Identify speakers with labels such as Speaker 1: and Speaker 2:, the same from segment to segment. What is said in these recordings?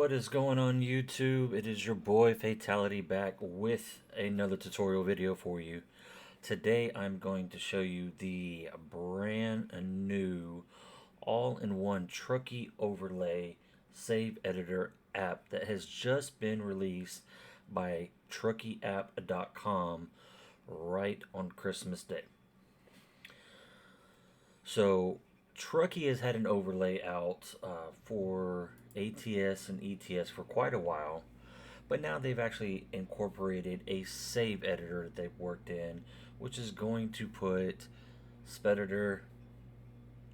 Speaker 1: What is going on YouTube? It is your boy Fatality back with another tutorial video for you. Today I'm going to show you the brand new all-in-one Trucky overlay save editor app that has just been released by truckyapp.com right on Christmas Day. So Trucky has had an overlay out for ATS and ETS for quite a while, but now they've actually incorporated a save editor that they've worked in, which is going to put Speditor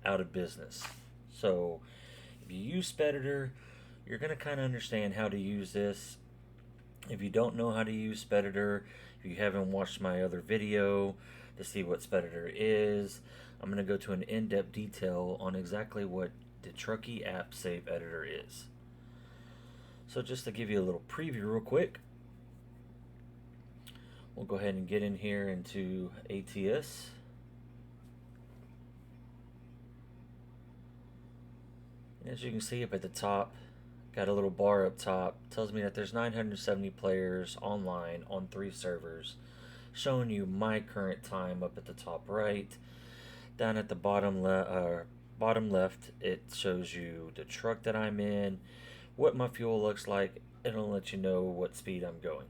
Speaker 1: out of business. So if you use Speditor, you're going to kind of understand how to use this. If you don't know how to use Speditor, if you haven't watched my other video to see what Speditor is, I'm going to go to an in-depth detail on exactly what the Trucky app save editor is. So just to give you a little preview real quick, we'll go ahead and get in here into ATS. And as you can see up at the top, got a little bar up top, tells me that there's 970 players online on 3 servers, showing you my current time up at the top right. Down at the bottom left, it shows you the truck that I'm in, what my fuel looks like, and it'll let you know what speed I'm going.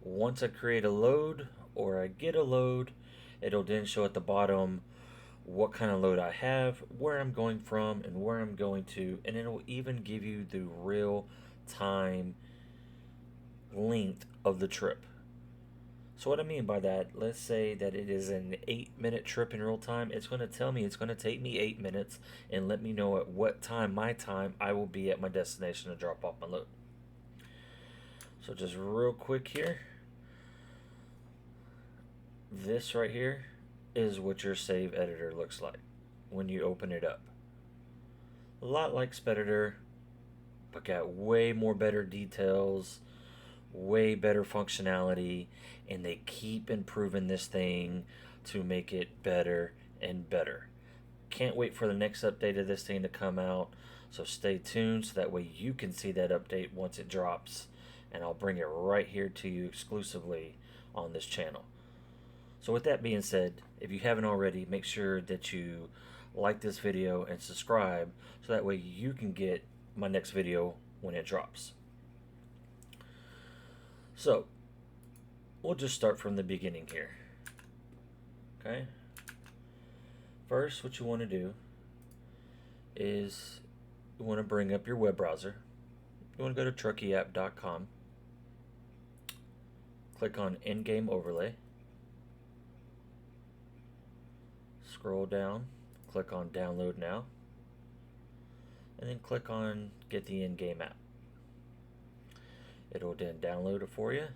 Speaker 1: Once I create a load or I get a load, it'll then show at the bottom what kind of load I have, where I'm going from, and where I'm going to, and it'll even give you the real time length of the trip. So what I mean by that, let's say that it is an 8-minute trip in real time. It's going to tell me it's going to take me 8 minutes and let me know at what time, my time, I will be at my destination to drop off my load. So just real quick here, this right here is what your save editor looks like when you open it up. A lot like Speditor, but got way more better details, way better functionality, and they keep improving this thing to make it better and better. Can't wait for the next update of this thing to come out, so stay tuned so that way you can see that update once it drops, and I'll bring it right here to you exclusively on this channel. So with that being said, if you haven't already, make sure that you like this video and subscribe so that way you can get my next video when it drops. So we'll just start from the beginning here. Okay. First, what you want to do is you want to bring up your web browser. You want to go to truckyapp.com. Click on in-game overlay. Scroll down, click on download now, and then click on get the in-game app. It'll then download it for you.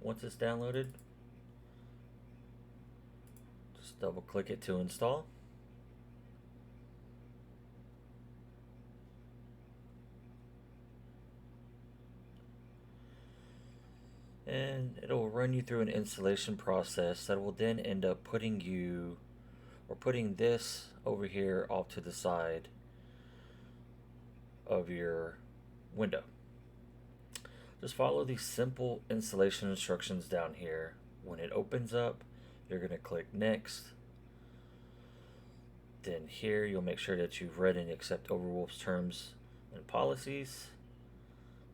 Speaker 1: Once it's downloaded, just double click it to install. And it'll run you through an installation process that will then end up putting this over here off to the side of your window. Just follow these simple installation instructions down here. When it opens up, you're going to click next. Then here you'll make sure that you've read and accept Overwolf's terms and policies.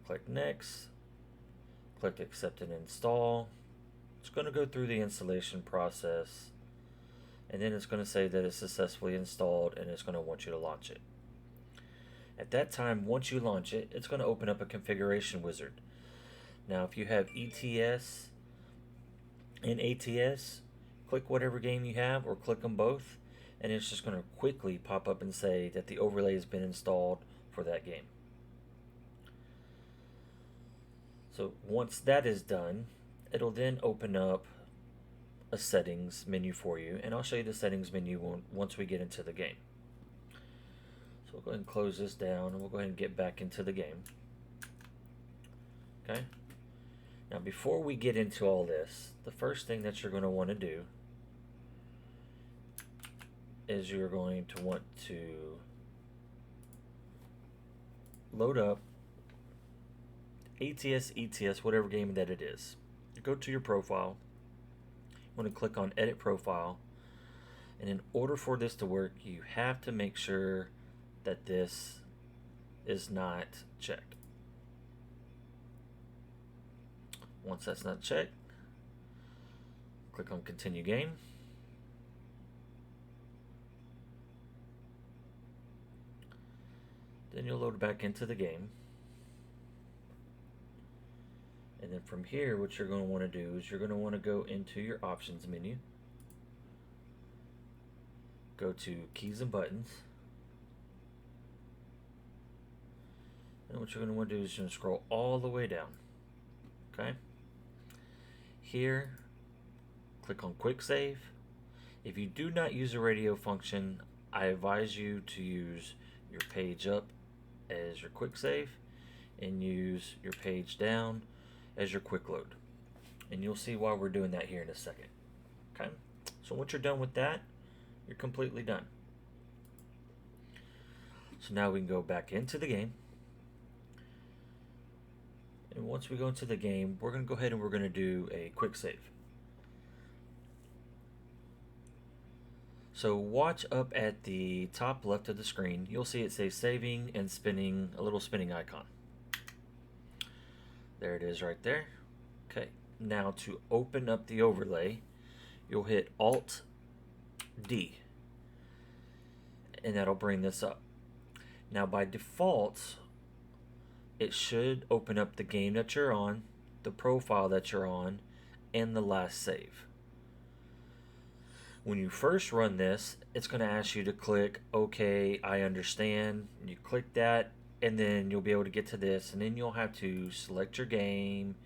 Speaker 1: Click next. Click accept and install. It's going to go through the installation process, and then it's going to say that it's successfully installed, and it's going to want you to launch it. At that time, once you launch it, it's going to open up a configuration wizard. Now if you have ETS and ATS, click whatever game you have or click them both, and it's just going to quickly pop up and say that the overlay has been installed for that game. So once that is done, it'll then open up a settings menu for you, and I'll show you the settings menu once we get into the game. So we'll go ahead and close this down, and we'll go ahead and get back into the game. Okay. Now before we get into all this, the first thing that you're going to want to do is you're going to want to load up ATS, ETS, whatever game that it is. You go to your profile, you want to click on Edit Profile, and in order for this to work, you have to make sure that this is not checked. Once that's not checked, click on Continue Game. Then you'll load back into the game. And then from here, what you're going to want to do is you're going to want to go into your options menu. Go to Keys and Buttons. And what you're going to want to do is you're going to scroll all the way down. Okay? Here, click on Quick Save. If you do not use a radio function, I advise you to use your page up as your quick save and use your page down as your quick load. And you'll see why we're doing that here in a second. Okay? So once you're done with that, you're completely done. So now we can go back into the game. And once we go into the game, we're going to go ahead and we're going to do a quick save. So watch up at the top left of the screen. You'll see it say saving and spinning, a little spinning icon. There it is right there. Okay, now to open up the overlay, you'll hit Alt D, and that'll bring this up. Now by default, it should open up the game that you're on, the profile that you're on, and the last save. When you first run this, it's going to ask you to click OK, I understand. You click that, and then you'll be able to get to this, and then you'll have to select your game.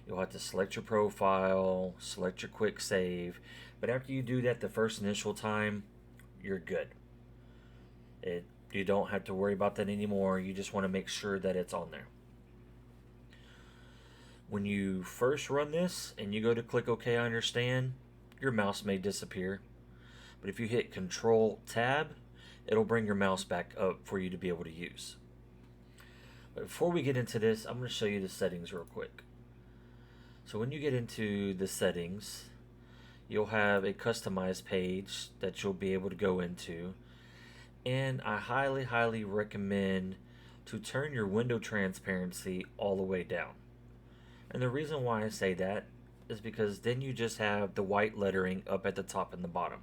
Speaker 1: You'll have to select your profile, select your quick save. But after you do that the first initial time, you're good. You don't have to worry about that anymore. You just want to make sure that it's on there. When you first run this and you go to click OK, I understand, your mouse may disappear. But if you hit Control Tab, it'll bring your mouse back up for you to be able to use. But before we get into this, I'm going to show you the settings real quick. So when you get into the settings, you'll have a customized page that you'll be able to go into. And I highly recommend to turn your window transparency all the way down. And the reason why I say that is because then you just have the white lettering up at the top and the bottom.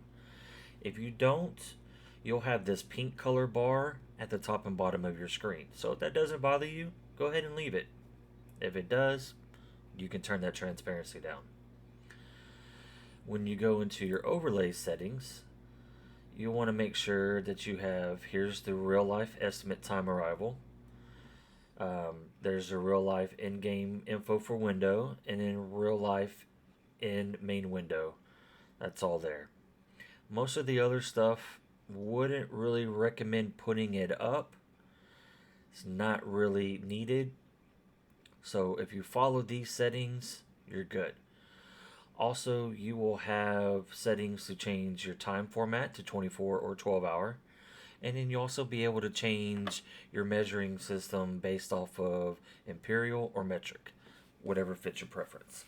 Speaker 1: If you don't, you'll have this pink color bar at the top and bottom of your screen. So if that doesn't bother you, go ahead and leave it. If it does, you can turn that transparency down. When you go into your overlay settings, you want to make sure that you have, here's the real life estimate time arrival. There's a real life in-game info for window, and then real life in main window. That's all there. Most of the other stuff, wouldn't really recommend putting it up. It's not really needed. So if you follow these settings, you're good. Also, you will have settings to change your time format to 24 or 12 hour. And then you'll also be able to change your measuring system based off of imperial or metric, whatever fits your preference.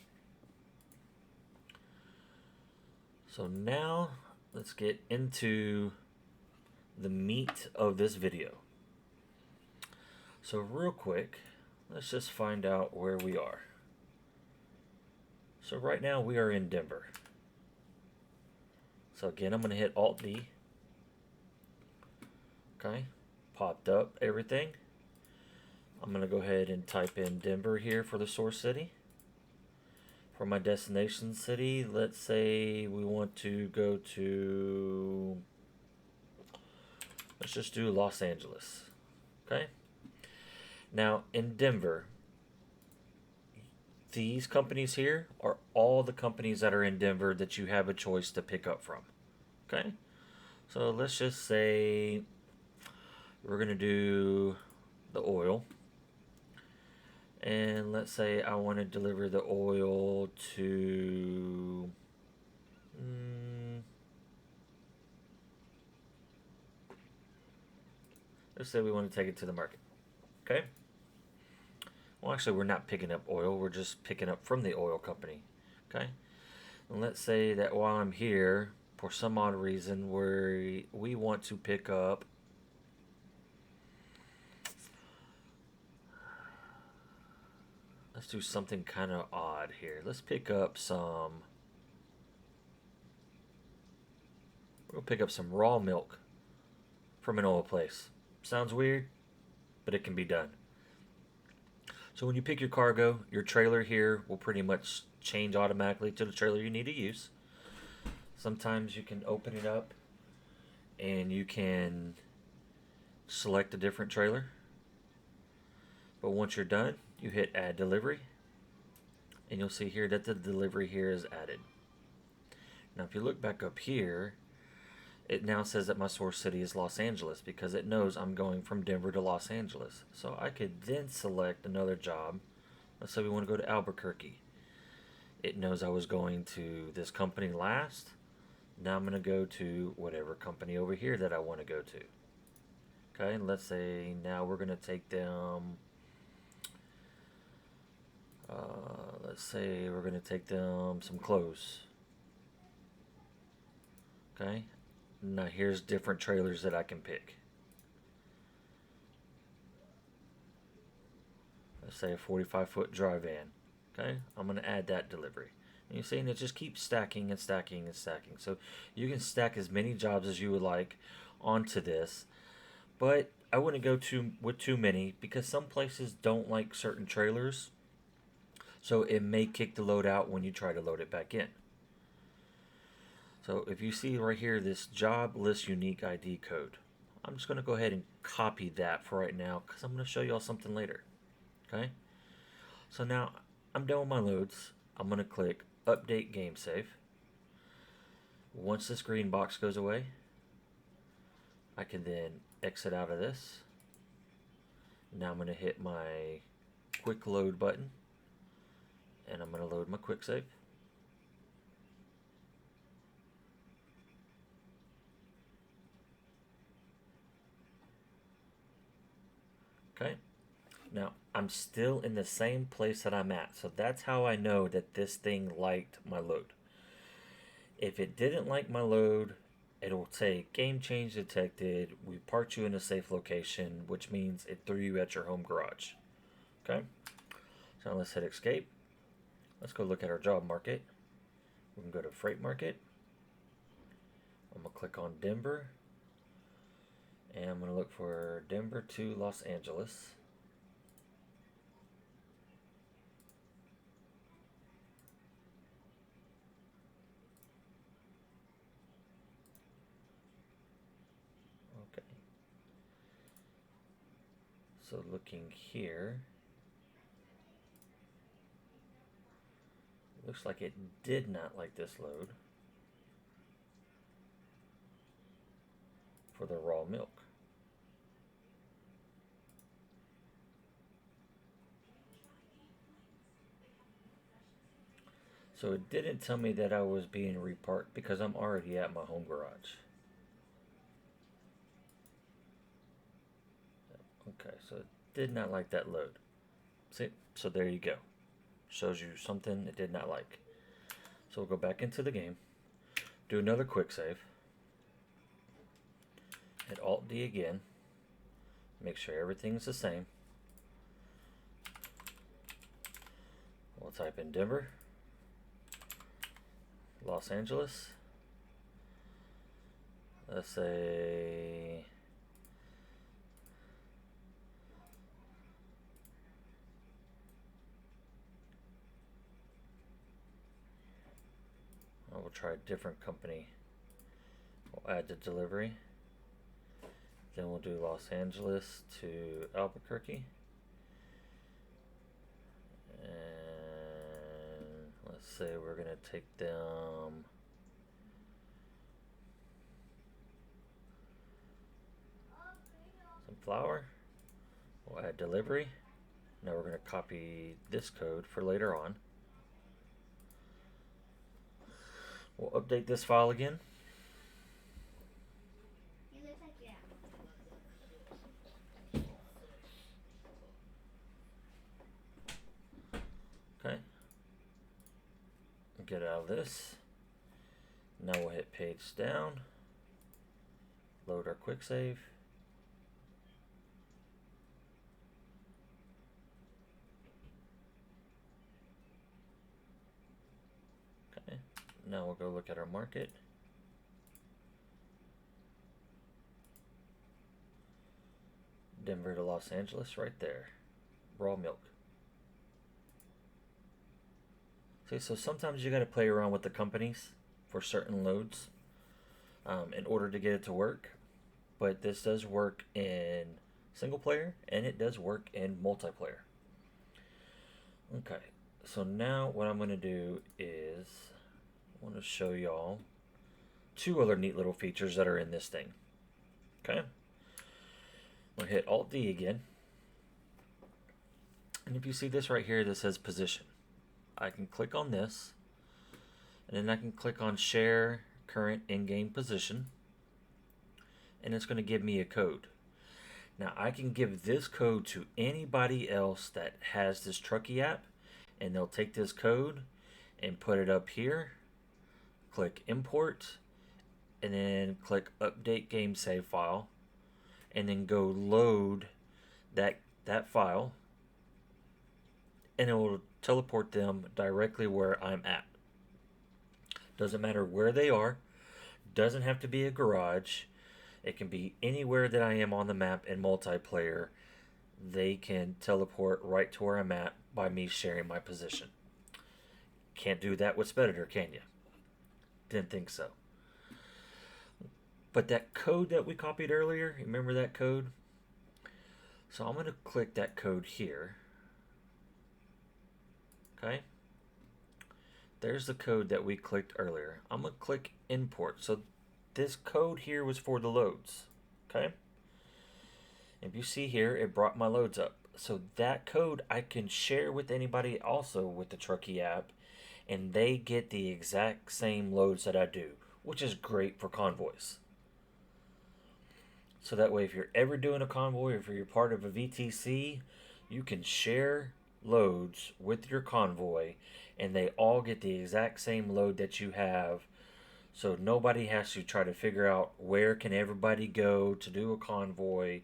Speaker 1: So now let's get into the meat of this video. So real quick, let's just find out where we are. So right now we are in Denver. So again, I'm going to hit Alt D. Okay, popped up everything. I'm going to go ahead and type in Denver here for the source city. For my destination city, let's say we want to go to, let's just do Los Angeles. Okay. Now in Denver, these companies here are all the companies that are in Denver that you have a choice to pick up from. Okay. So let's just say we're going to do the oil. And let's say I want to deliver the oil to Let's say we want to take it to the market. Okay? Well, actually, we're not picking up oil. We're just picking up from the oil company. Okay? And let's say that while I'm here, for some odd reason, we want to pick up let's do something kind of odd here. Let's pick up some we'll pick up some raw milk from an oil place. Sounds weird, but it can be done. So when you pick your cargo, your trailer here will pretty much change automatically to the trailer you need to use. Sometimes you can open it up and you can select a different trailer. But once you're done, you hit add delivery and you'll see here that the delivery here is added. Now if you look back up here, it now says that my source city is Los Angeles because it knows I'm going from Denver to Los Angeles. So I could then select another job. Let's say we want to go to Albuquerque. It knows I was going to this company last. Now I'm going to go to whatever company over here that I want to go to. Okay, and let's say now we're going to take them, let's say we're going to take them some clothes. Okay, now here's different trailers that I can pick. Let's say a 45-foot dry van. Okay, I'm going to add that delivery. And you see, and it just keeps stacking and stacking and stacking. So you can stack as many jobs as you would like onto this. But I wouldn't go with too many because some places don't like certain trailers. So it may kick the load out when you try to load it back in. So if you see right here this job list unique ID code, I'm just going to go ahead and copy that for right now because I'm going to show you all something later. Okay? So now I'm done with my loads. I'm going to click Update Game Save. Once this green box goes away, I can then exit out of this. Now I'm going to hit my Quick Load button, and I'm going to load my Quick Save. Okay. Now, I'm still in the same place that I'm at, so that's how I know that this thing liked my load. If it didn't like my load, it'll say game change detected, we parked you in a safe location, which means it threw you at your home garage. Okay? So now let's hit escape. Let's go look at our job market. We can go to freight market. I'm going to click on Denver. And I'm going to look for Denver to Los Angeles. Okay. So looking here, looks like it did not like this load for the raw milk. So it didn't tell me that I was being reparked because I'm already at my home garage. Okay, so it did not like that load. See, so there you go. Shows you something it did not like. So we'll go back into the game, do another quick save, hit Alt D again, make sure everything's the same. We'll type in Denver, Los Angeles. Let's say we'll try a different company. We'll add the delivery. Then we'll do Los Angeles to Albuquerque. And let's say we're going to take them some flour. We'll add delivery. Now we're going to copy this code for later on. We'll update this file again. get out of this. Now we'll hit page down, load our quick save. Okay, now we'll go look at our market. Denver to Los Angeles right there. Raw milk. See, so sometimes you got to play around with the companies for certain loads in order to get it to work. But this does work in single player and it does work in multiplayer. Okay, so now what I'm going to do is I want to show y'all two other neat little features that are in this thing. Okay, I'm going to hit Alt D again. And if you see this right here that says position, I can click on this, and then I can click on share current in-game position, and it's going to give me a code. Now I can give this code to anybody else that has this Trucky app, and they'll take this code and put it up here, click import, and then click update game save file, and then go load that file, and it will teleport them directly where I'm at. Doesn't matter where they are. Doesn't have to be a garage. It can be anywhere that I am on the map in multiplayer. They can teleport right to where I'm at by me sharing my position. Can't do that with Speditor, can you? Didn't think so. But that code that we copied earlier, remember that code? So I'm going to click that code here. Okay, there's the code that we clicked earlier. I'm going to click import. So this code here was for the loads. Okay, if you see here, it brought my loads up. So that code I can share with anybody also with the Trucky app, and they get the exact same loads that I do, which is great for convoys. So that way, if you're ever doing a convoy, or if you're part of a VTC, you can share loads with your convoy, and they all get the exact same load that you have, so nobody has to try to figure out where can everybody go to do a convoy.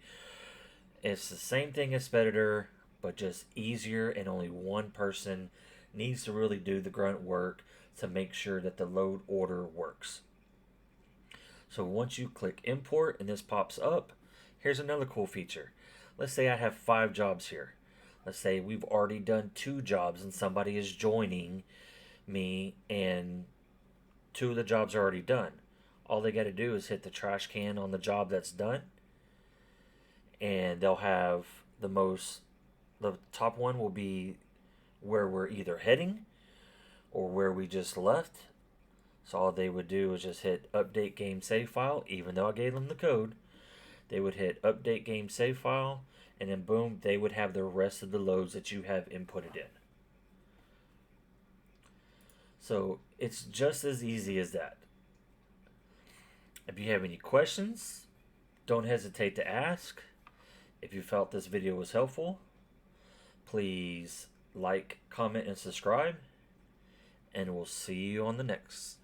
Speaker 1: It's the same thing as Speditor, but just easier, and only one person needs to really do the grunt work to make sure that the load order works. So once you click import and this pops up, here's another cool feature. Let's say I have 5 jobs here. Let's say we've already done 2 jobs and somebody is joining me and 2 of the jobs are already done. All they got to do is hit the trash can on the job that's done, and they'll have the top one will be where we're either heading or where we just left. So all they would do is just hit update game save file, even though I gave them the code. They would hit update game save file, and then boom, they would have the rest of the loads that you have inputted in. So it's just as easy as that. If you have any questions, don't hesitate to ask. If you felt this video was helpful, please like, comment, and subscribe. And we'll see you on the next.